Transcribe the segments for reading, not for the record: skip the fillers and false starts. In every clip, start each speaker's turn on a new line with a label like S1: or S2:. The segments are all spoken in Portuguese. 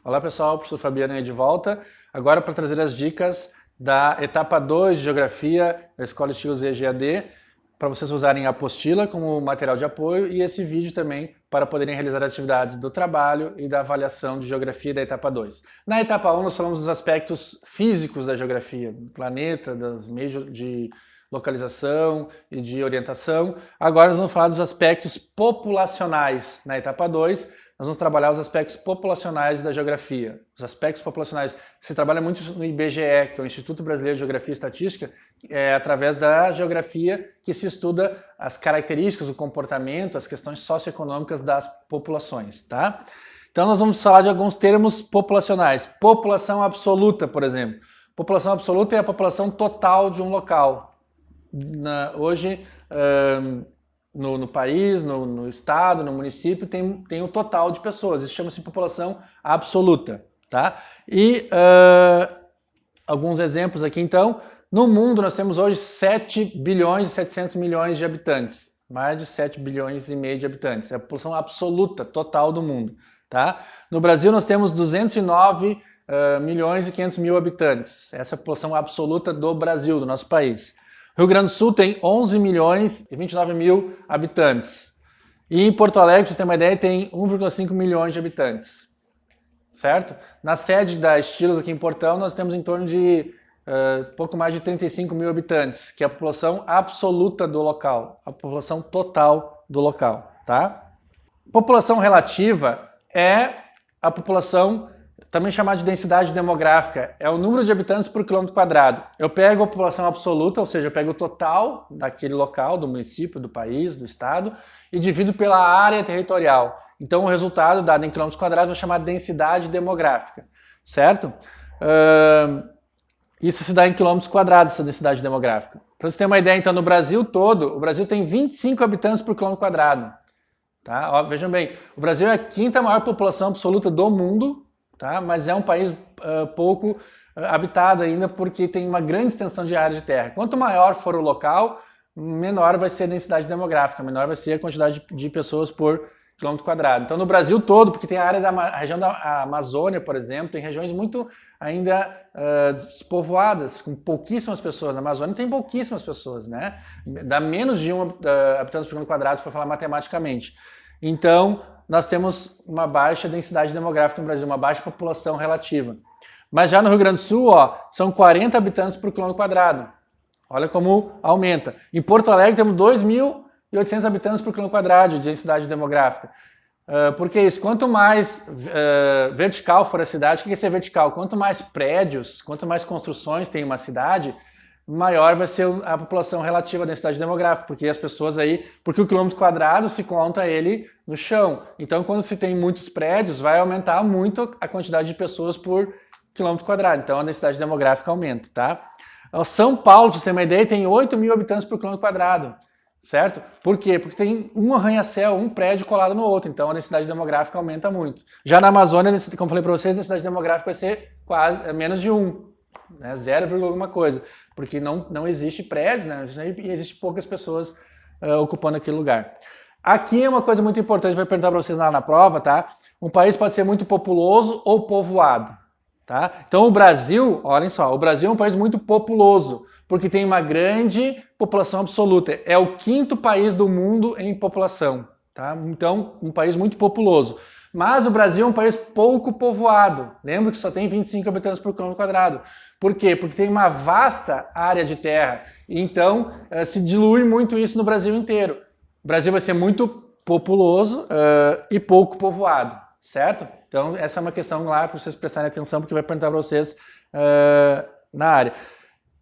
S1: Olá pessoal, professor Fabiano aí de volta, agora para trazer as dicas da etapa 2 de Geografia da Escola Estilos EGAD, para vocês usarem a apostila como material de apoio e esse vídeo também para poderem realizar atividades do trabalho e da avaliação de Geografia da etapa 2. Na etapa 1 nós falamos dos aspectos físicos da Geografia, do planeta, dos meios de localização e de orientação. Agora nós vamos falar dos aspectos populacionais na etapa 2. Nós vamos trabalhar os aspectos populacionais da geografia. Os aspectos populacionais, se trabalha muito no IBGE, que é o Instituto Brasileiro de Geografia e Estatística, é através da geografia que se estuda as características, o comportamento, as questões socioeconômicas das populações, tá? Então nós vamos falar de alguns termos populacionais. População absoluta, por exemplo. População absoluta é a população total de um local. Hoje, no país, no estado, no município, tem o total de pessoas. Isso chama-se população absoluta, tá? E alguns exemplos aqui, então. No mundo, nós temos hoje 7 bilhões e 700 milhões de habitantes. Mais de 7 bilhões e meio de habitantes. É a população absoluta, total do mundo, tá? No Brasil, nós temos 209 milhões e 500 mil habitantes. Essa é a população absoluta do Brasil, do nosso país. Rio Grande do Sul tem 11 milhões e 29 mil habitantes. E em Porto Alegre, para vocês terem uma ideia, tem 1,5 milhões de habitantes. Certo? Na sede da Estilos aqui em Portão, nós temos em torno de pouco mais de 35 mil habitantes, que é a população absoluta do local, a população total do local, tá? População relativa é a população, também chamada de densidade demográfica, é o número de habitantes por quilômetro quadrado. Eu pego a população absoluta, ou seja, eu pego o total daquele local, do município, do país, do estado, e divido pela área territorial. Então o resultado dado em quilômetros quadrados é chamado de densidade demográfica, certo? Isso se dá em quilômetros quadrados, essa densidade demográfica. Para você ter uma ideia, então, no Brasil todo, o Brasil tem 25 habitantes por quilômetro quadrado. Tá? Ó, vejam bem, o Brasil é a quinta maior população absoluta do mundo, tá? Mas é um país pouco habitado ainda porque tem uma grande extensão de área de terra. Quanto maior for o local, menor vai ser a densidade demográfica, menor vai ser a quantidade de pessoas por quilômetro quadrado. Então no Brasil todo, porque tem a área a região da Amazônia, por exemplo, tem regiões muito ainda despovoadas, com pouquíssimas pessoas. Na Amazônia tem pouquíssimas pessoas, né? Dá menos de 1 habitante por quilômetro quadrado, se for falar matematicamente. Então, nós temos uma baixa densidade demográfica no Brasil, uma baixa população relativa. Mas já no Rio Grande do Sul, ó, são 40 habitantes por quilômetro quadrado. Olha como aumenta. Em Porto Alegre temos 2.800 habitantes por quilômetro quadrado de densidade demográfica. Por que isso? Quanto mais vertical for a cidade, o que é ser vertical? Quanto mais prédios, quanto mais construções tem uma cidade, maior vai ser a população relativa à densidade demográfica, porque as pessoas aí, porque o quilômetro quadrado se conta ele no chão. Então, quando se tem muitos prédios, vai aumentar muito a quantidade de pessoas por quilômetro quadrado. Então, a densidade demográfica aumenta, tá? São Paulo, para você ter uma ideia, tem 8 mil habitantes por quilômetro quadrado, certo? Por quê? Porque tem um arranha-céu, um prédio colado no outro, então a densidade demográfica aumenta muito. Já na Amazônia, como falei para vocês, a densidade demográfica vai ser quase menos de 1, né? 0, alguma coisa, porque não existe prédios, né? E existe poucas pessoas ocupando aquele lugar. Aqui é uma coisa muito importante, vou perguntar para vocês lá na prova, tá? Um país pode ser muito populoso ou povoado, tá? Então o Brasil, olhem só, o Brasil é um país muito populoso, porque tem uma grande população absoluta. É o 5º país do mundo em população, tá? Então, um país muito populoso. Mas o Brasil é um país pouco povoado. Lembra que só tem 25 habitantes por quilômetro quadrado. Por quê? Porque tem uma vasta área de terra. Então, se dilui muito isso no Brasil inteiro. O Brasil vai ser muito populoso e pouco povoado, certo? Então, essa é uma questão lá para vocês prestarem atenção, porque vai perguntar para vocês na área.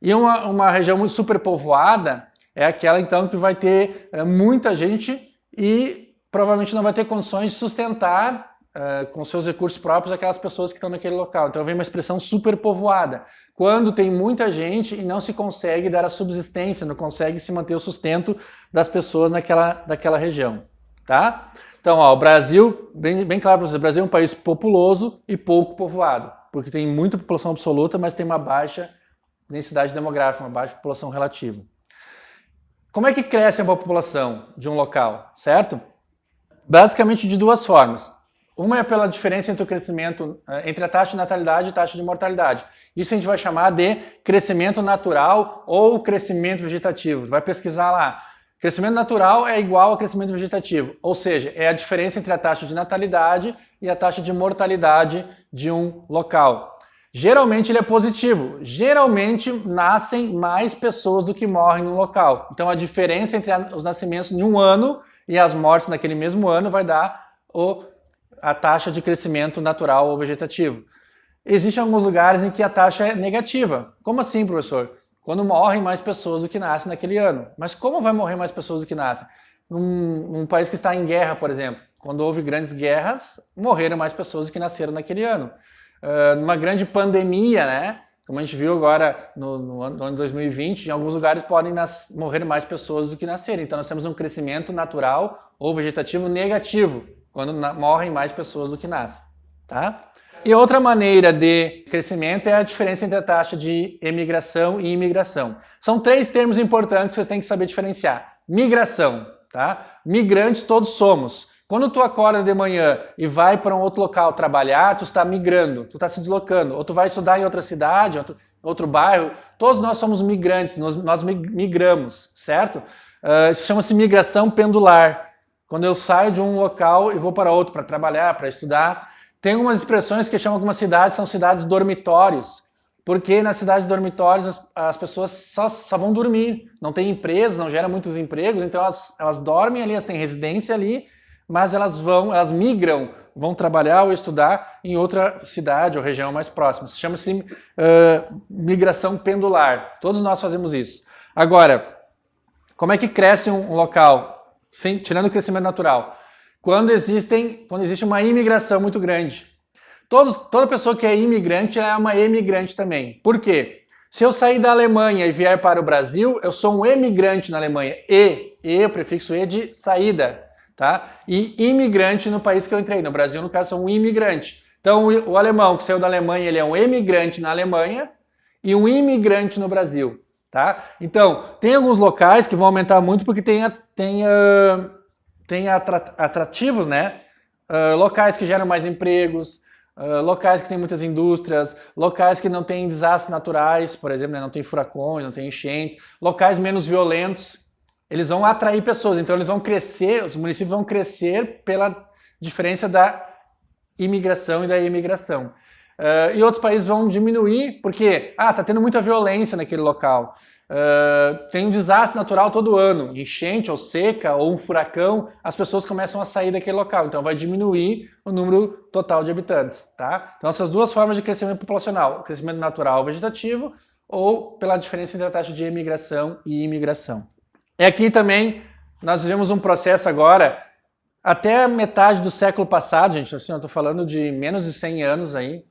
S1: E uma região muito superpovoada é aquela, então, que vai ter muita gente e provavelmente não vai ter condições de sustentar com seus recursos próprios aquelas pessoas que estão naquele local. Então vem uma expressão superpovoada, quando tem muita gente e não se consegue dar a subsistência, não consegue se manter o sustento das pessoas daquela região, tá? Então, ó, o Brasil, bem claro para vocês, o Brasil é um país populoso e pouco povoado, porque tem muita população absoluta, mas tem uma baixa densidade demográfica, uma baixa população relativa. Como é que cresce a população de um local, certo? Basicamente de duas formas. Uma é pela diferença entre o crescimento, entre a taxa de natalidade e a taxa de mortalidade. Isso a gente vai chamar de crescimento natural ou crescimento vegetativo. Vai pesquisar lá. Crescimento natural é igual a crescimento vegetativo, ou seja, é a diferença entre a taxa de natalidade e a taxa de mortalidade de um local. Geralmente ele é positivo. Geralmente nascem mais pessoas do que morrem no local. Então a diferença entre os nascimentos em um ano e as mortes naquele mesmo ano vai dar a taxa de crescimento natural ou vegetativo. Existem alguns lugares em que a taxa é negativa. Como assim, professor? Quando morrem mais pessoas do que nascem naquele ano. Mas como vai morrer mais pessoas do que nascem? Num país que está em guerra, por exemplo. Quando houve grandes guerras, morreram mais pessoas do que nasceram naquele ano. Numa grande pandemia, né? Como a gente viu agora no ano de 2020, em alguns lugares podem morrer mais pessoas do que nascerem. Então nós temos um crescimento natural ou vegetativo negativo, quando morrem mais pessoas do que nascem. Tá? E outra maneira de crescimento é a diferença entre a taxa de emigração e imigração. São 3 termos importantes que vocês têm que saber diferenciar. Migração, tá? Migrantes todos somos. Quando tu acorda de manhã e vai para um outro local trabalhar, tu está migrando, tu está se deslocando. Ou tu vai estudar em outra cidade, outro bairro. Todos nós somos migrantes, nós migramos, certo? Isso chama-se migração pendular. Quando eu saio de um local e vou para outro, para trabalhar, para estudar. Tem algumas expressões que chamam algumas cidades, são cidades dormitórios, porque nas cidades dormitórios as pessoas só vão dormir, não tem empresas, não gera muitos empregos, então elas dormem ali, elas têm residência ali, mas elas migram, vão trabalhar ou estudar em outra cidade ou região mais próxima. Chama-se migração pendular, todos nós fazemos isso. Agora, como é que cresce um local, tirando o crescimento natural? Quando existe uma imigração muito grande. Toda pessoa que é imigrante é uma emigrante também. Por quê? Se eu sair da Alemanha e vier para o Brasil, eu sou um emigrante na Alemanha. O prefixo E de saída. Tá? E imigrante no país que eu entrei. No Brasil, no caso, sou um imigrante. Então, o alemão que saiu da Alemanha, ele é um emigrante na Alemanha e um imigrante no Brasil. Tá? Então, tem alguns locais que vão aumentar muito porque tem atrativos, né? Locais que geram mais empregos, locais que têm muitas indústrias, locais que não têm desastres naturais, por exemplo, né? Não tem furacões, não tem enchentes, locais menos violentos. Eles vão atrair pessoas, então eles vão crescer, os municípios vão crescer pela diferença da imigração e da imigração. E outros países vão diminuir porque tá tendo muita violência naquele local. Tem um desastre natural todo ano, enchente ou seca ou um furacão, as pessoas começam a sair daquele local, então vai diminuir o número total de habitantes, tá? Então essas duas formas de crescimento populacional, crescimento natural ou vegetativo, ou pela diferença entre a taxa de emigração e imigração. E aqui também nós vivemos um processo agora, até a metade do século passado, gente, assim, eu estou falando de menos de 100 anos aí,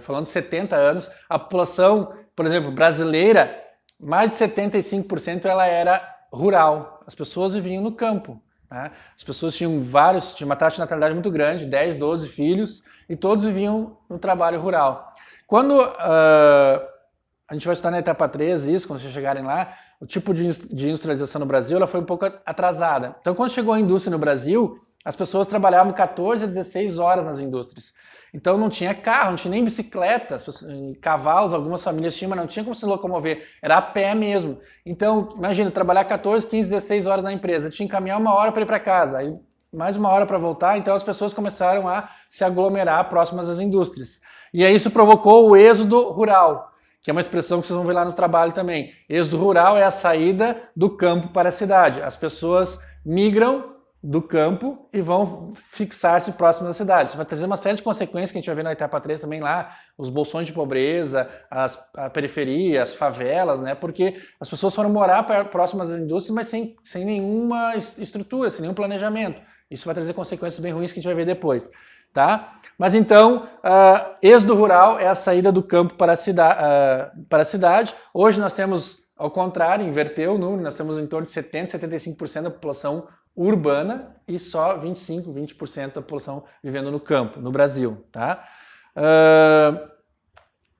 S1: falando de 70 anos, a população, por exemplo, brasileira, mais de 75% ela era rural. As pessoas viviam no campo. Né? As pessoas tinham uma taxa de natalidade muito grande, 10, 12 filhos, e todos viviam no trabalho rural. Quando a gente vai estudar na etapa 3 isso, quando vocês chegarem lá, o tipo de industrialização no Brasil ela foi um pouco atrasada. Então, quando chegou a indústria no Brasil, as pessoas trabalhavam 14 a 16 horas nas indústrias. Então não tinha carro, não tinha nem bicicleta, cavalos, algumas famílias tinham, mas não tinha como se locomover, era a pé mesmo. Então, imagina, trabalhar 14, 15, 16 horas na empresa, tinha que caminhar 1 hora para ir para casa, aí mais 1 hora para voltar, então as pessoas começaram a se aglomerar próximas às indústrias. E aí isso provocou o êxodo rural, que é uma expressão que vocês vão ver lá no trabalho também. Êxodo rural é a saída do campo para a cidade. As pessoas migram do campo e vão fixar-se próximo da cidade. Isso vai trazer uma série de consequências que a gente vai ver na etapa 3 também lá, os bolsões de pobreza, a periferia, as favelas, né? Porque as pessoas foram morar próximas às indústrias, mas sem nenhuma estrutura, sem nenhum planejamento. Isso vai trazer consequências bem ruins que a gente vai ver depois. Tá? Mas então, êxodo rural é a saída do campo para a cidade. Hoje nós temos, ao contrário, inverteu o número, nós temos em torno de 70%, 75% da população urbana e só 25%, 20% da população vivendo no campo, no Brasil. Tá?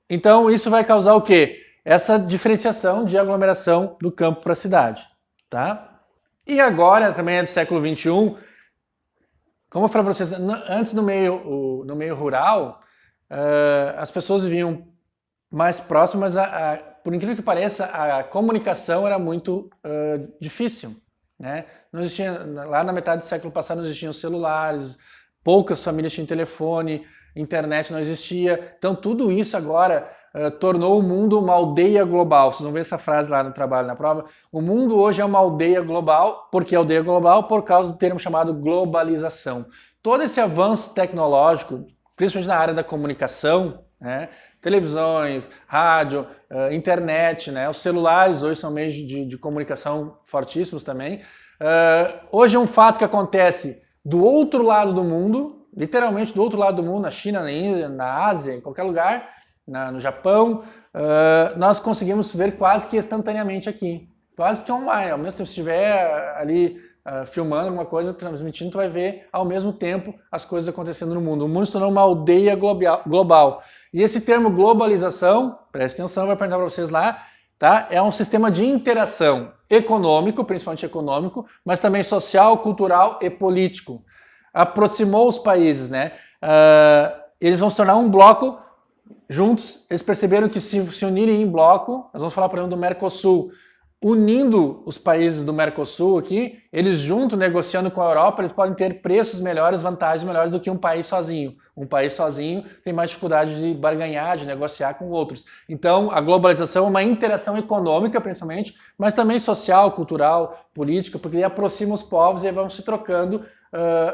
S1: Então isso vai causar o quê? Essa diferenciação de aglomeração do campo para a cidade. Tá? E agora, também é do século XXI, como eu falei para vocês, antes no meio rural, as pessoas viviam mais próximas, por incrível que pareça, a comunicação era muito difícil, né? Não existia, lá na metade do século passado não existiam celulares, poucas famílias tinham telefone, internet não existia. Então tudo isso agora tornou o mundo uma aldeia global. Vocês vão ver essa frase lá no trabalho, na prova. O mundo hoje é uma aldeia global. Por que aldeia global? Por causa do termo chamado globalização. Todo esse avanço tecnológico, principalmente na área da comunicação, né? Televisões, rádio, internet, né? Os celulares hoje são meios de comunicação fortíssimos também. Hoje é um fato que acontece do outro lado do mundo, literalmente do outro lado do mundo, na China, na Índia, na Ásia, em qualquer lugar, no Japão, nós conseguimos ver quase que instantaneamente aqui. Quase que online, ao mesmo tempo, se estiver ali filmando alguma coisa, transmitindo, tu vai ver ao mesmo tempo as coisas acontecendo no mundo. O mundo se tornou uma aldeia global. E esse termo globalização, presta atenção, vai perguntar para vocês lá, tá? É um sistema de interação econômico, principalmente econômico, mas também social, cultural e político. Aproximou os países, né? Eles vão se tornar um bloco juntos. Eles perceberam que se unirem em bloco, nós vamos falar, por exemplo, do Mercosul, unindo os países do Mercosul aqui, eles juntos, negociando com a Europa, eles podem ter preços melhores, vantagens melhores do que um país sozinho. Um país sozinho tem mais dificuldade de barganhar, de negociar com outros. Então, a globalização é uma interação econômica, principalmente, mas também social, cultural, política, porque aproxima os povos e vão se trocando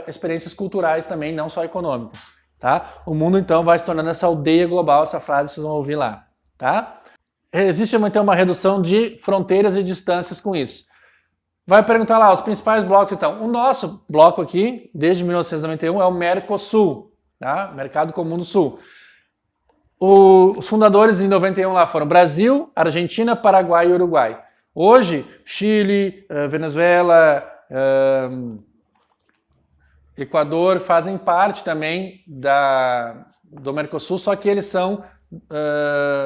S1: experiências culturais também, não só econômicas. Tá? O mundo, então, vai se tornando essa aldeia global, essa frase vocês vão ouvir lá. Tá? Existe então uma redução de fronteiras e distâncias com isso. Vai perguntar lá os principais blocos então. O nosso bloco aqui, desde 1991, é o Mercosul, tá? Mercado Comum do Sul. Os fundadores em 91 lá foram Brasil, Argentina, Paraguai e Uruguai. Hoje, Chile, Venezuela, Equador fazem parte também do Mercosul, só que eles são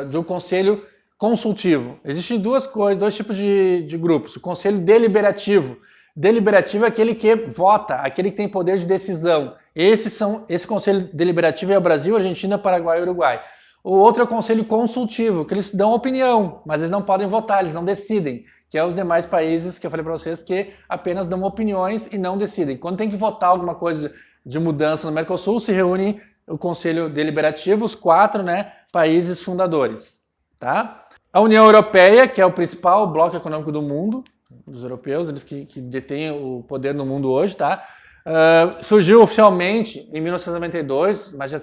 S1: de um conselho consultivo. Existem dois tipos de grupos. O conselho deliberativo. Deliberativo é aquele que vota, aquele que tem poder de decisão. Esse conselho deliberativo é o Brasil, Argentina, Paraguai e Uruguai. O outro é o conselho consultivo, que eles dão opinião, mas eles não podem votar, eles não decidem, que é os demais países que eu falei para vocês que apenas dão opiniões e não decidem. Quando tem que votar alguma coisa de mudança no Mercosul, se reúne o conselho deliberativo, os 4 países fundadores. Tá? A União Europeia, que é o principal bloco econômico do mundo, dos europeus, eles que detêm o poder no mundo hoje, tá? Surgiu oficialmente em 1992, mas já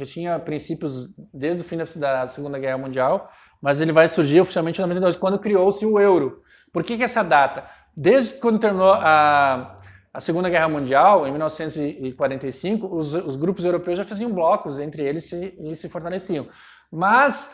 S1: tinha princípios desde o fim da Segunda Guerra Mundial, mas ele vai surgir oficialmente em 92, quando criou-se o euro. Por que essa data? Desde quando terminou a Segunda Guerra Mundial, em 1945, os grupos europeus já faziam blocos entre eles e se fortaleciam. Mas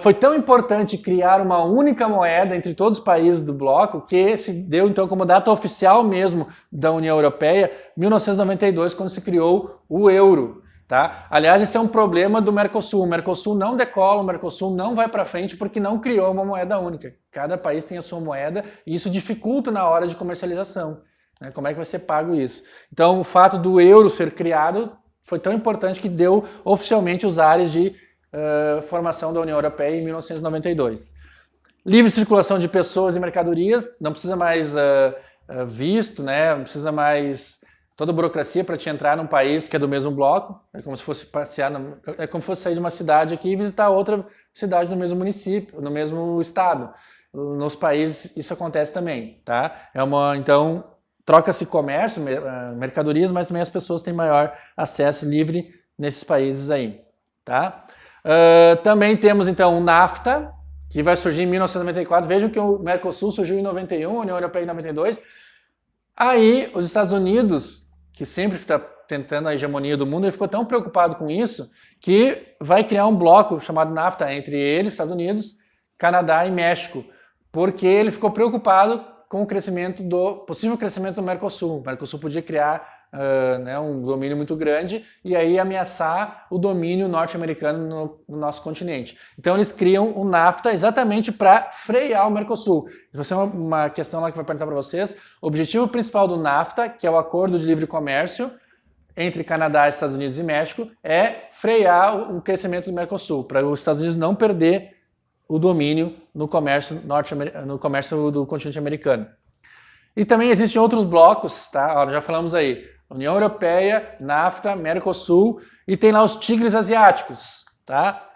S1: foi tão importante criar uma única moeda entre todos os países do bloco que se deu então como data oficial mesmo da União Europeia, 1992, quando se criou o euro. Tá? Aliás, esse é um problema do Mercosul. O Mercosul não decola, o Mercosul não vai para frente porque não criou uma moeda única. Cada país tem a sua moeda e isso dificulta na hora de comercialização. Né? Como é que vai ser pago isso? Então, o fato do euro ser criado foi tão importante que deu oficialmente os ares de formação da União Europeia em 1992. Livre circulação de pessoas e mercadorias, não precisa mais visto, né? Não precisa mais toda a burocracia para te entrar num país que é do mesmo bloco, é como se fosse passear, é como se fosse sair de uma cidade aqui e visitar outra cidade no mesmo município, no mesmo estado. Nos países isso acontece também, tá? Então, troca-se comércio, mercadorias, mas também as pessoas têm maior acesso livre nesses países aí, tá? Também temos então o NAFTA, que vai surgir em 1994. Vejam que o Mercosul surgiu em 91, a União Europeia em 92. Aí os Estados Unidos, que sempre está tentando a hegemonia do mundo, ele ficou tão preocupado com isso que vai criar um bloco chamado NAFTA entre eles, Estados Unidos, Canadá e México, porque ele ficou preocupado com o possível crescimento do Mercosul. O Mercosul podia criar um domínio muito grande e aí ameaçar o domínio norte-americano no nosso continente. Então eles criam o NAFTA exatamente para frear o Mercosul. Vai ser uma questão lá que vai perguntar para vocês. O objetivo principal do NAFTA, que é o Acordo de Livre Comércio, entre Canadá, Estados Unidos e México é frear o crescimento do Mercosul, para os Estados Unidos não perder o domínio no comércio do continente americano. E também existem outros blocos, tá? Já falamos aí, União Europeia, NAFTA, Mercosul, e tem lá os tigres asiáticos, tá?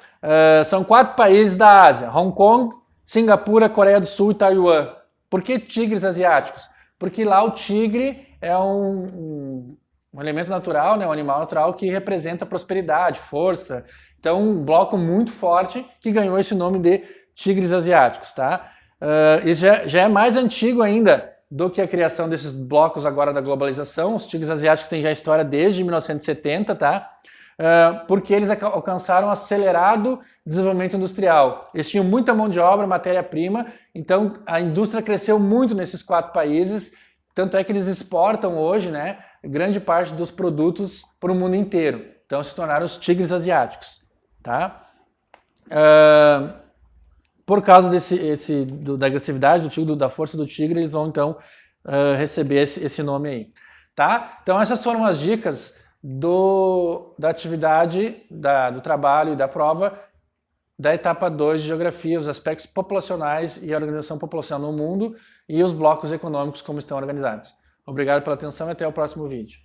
S1: São 4 países da Ásia, Hong Kong, Singapura, Coreia do Sul e Taiwan. Por que tigres asiáticos? Porque lá o tigre é um elemento natural, né, um animal natural que representa prosperidade, força. Então, um bloco muito forte que ganhou esse nome de tigres asiáticos, tá? Isso já é mais antigo ainda do que a criação desses blocos agora da globalização. Os tigres asiáticos têm já história desde 1970, tá? Porque eles alcançaram um acelerado desenvolvimento industrial. Eles tinham muita mão de obra, matéria-prima, então a indústria cresceu muito nesses 4 países, tanto é que eles exportam hoje, né, grande parte dos produtos para o mundo inteiro. Então se tornaram os tigres asiáticos, tá? Por causa da agressividade do tigre, da força do tigre, eles vão então receber esse nome aí, tá? Então essas foram as dicas da atividade, do trabalho e da prova da etapa 2 de Geografia, os aspectos populacionais e a organização populacional no mundo e os blocos econômicos como estão organizados. Obrigado pela atenção e até o próximo vídeo.